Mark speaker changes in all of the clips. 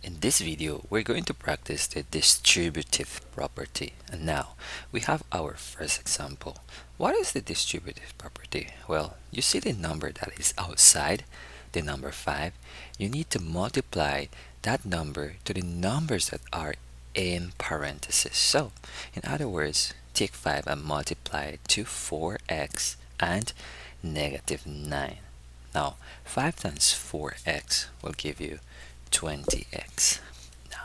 Speaker 1: In this video, we're going to practice the distributive property. And now, we have our first example. What is the distributive property? Well, you see the number that is outside, the number 5. You need to multiply that number to the numbers that are in parentheses. So, in other words, take 5 and multiply it to 4x and negative 9. Now, 5 times 4x will give you 20x.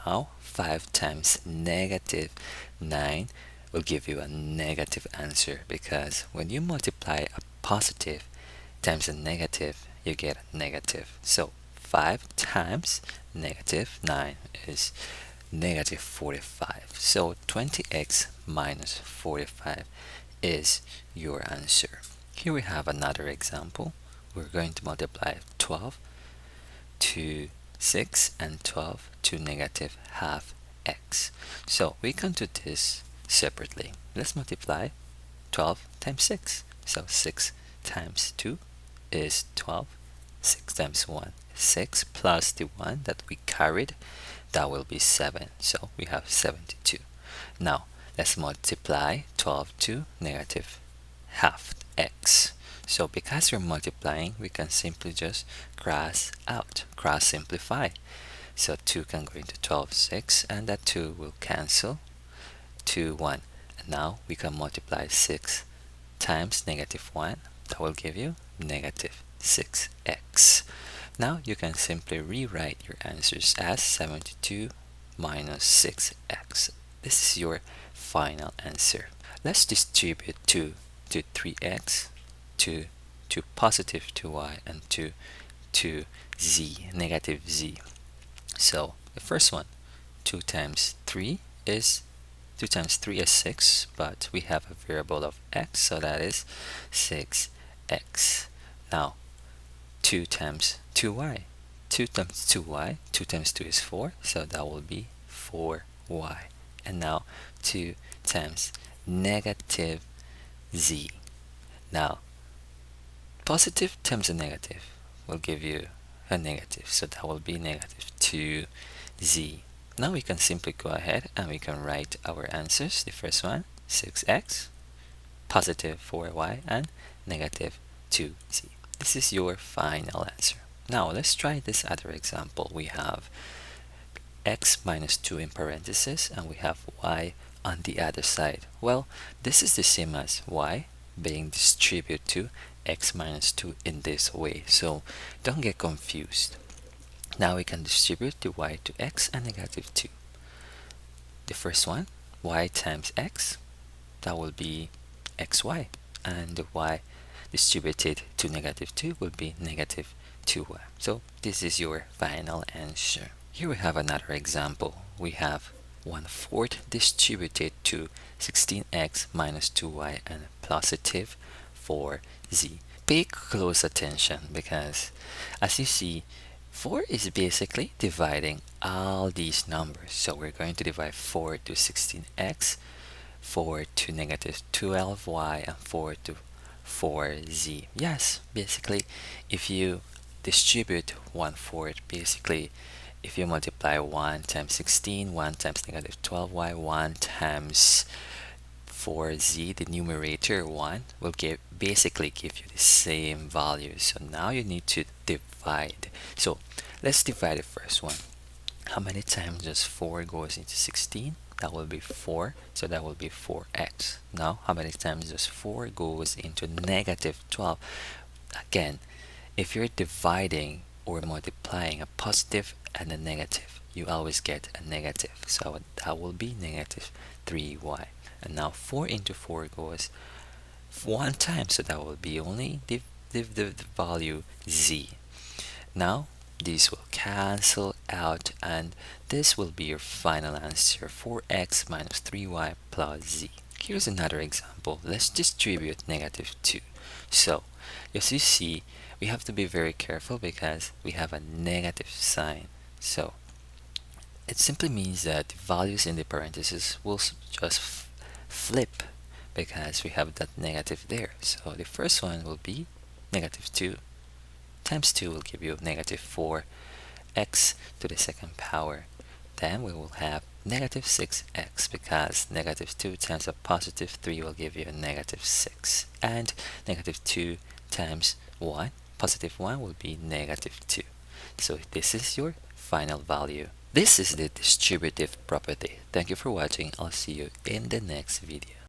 Speaker 1: Now, 5 times negative 9 will give you a negative answer, because when you multiply a positive times a negative, you get a negative. So 5 times negative 9 is negative 45. So 20x minus 45 is your answer. Here we have another example. We're going to multiply 12 to 6 and 12 to negative half x. So we can do this separately. Let's multiply 12 times 6. So 6 times 2 is 12. 6 times 1 is 6, plus the 1 that we carried, that will be 7. So we have 72. Now let's multiply 12 to negative half x. So because we're multiplying, we can simply just cross simplify. So 2 can go into 12, 6, and that 2 will cancel. 2, 1. And now we can multiply 6 times negative 1. That will give you negative 6x. Now you can simply rewrite your answers as 72 minus 6x. This is your final answer. Let's distribute 2 to 3x, 2 to positive 2y, and 2 to z, negative z. So the first one, 2 times 3 is 6, but we have a variable of x, so that is 6x. Now 2 times 2y, 2 times 2y, 2 times 2 is 4, so that will be 4y. And now 2 times negative z. Now positive times a negative will give you a negative, so that will be negative 2z. Now we can simply go ahead and we can write our answers. The first one, 6x, positive 4y, and negative 2z. This is your final answer. Now let's try this other example. We have x minus 2 in parentheses, and we have y on the other side. Well, this is the same as y being distributed to x minus 2 in this way, so don't get confused. Now we can distribute the y to x and negative 2. The first one, y times x, that will be xy, and the y distributed to negative 2 will be negative 2y. So this is your final answer. Here we have another example. We have 1/4 distributed to 16x minus 2y and positive 4z. Pay close attention, because as you see, 4 is basically dividing all these numbers. So we're going to divide 4 to 16x, 4 to negative 12y, and 4 to 4z. Yes, basically, if you distribute 1/4, basically, if you multiply 1 times 16, 1 times negative 12y, 1 times 4z, the numerator 1 will basically give you the same value. So now you need to divide. So let's divide the first one. How many times does 4 goes into 16? That will be 4, so that will be 4x. Now how many times does 4 goes into negative 12? Again, if you're dividing or multiplying a positive and a negative, you always get a negative, so that will be negative 3y. And now 4 into 4 goes 1 time, so that will be only the value z. Now these will cancel out, and this will be your final answer, 4x minus 3y plus z. Here's another example. Let's distribute negative 2. So as you see, we have to be very careful because we have a negative sign. So it simply means that the values in the parentheses will just flip, because we have that negative there. So the first one will be negative 2 times 2 will give you negative 4, x to the second power. Then we will have negative 6x, because negative 2 times a positive 3 will give you a negative 6. And negative 2 times 1, positive 1, will be negative 2. So this is your final value. This is the distributive property. Thank you for watching. I'll see you in the next video.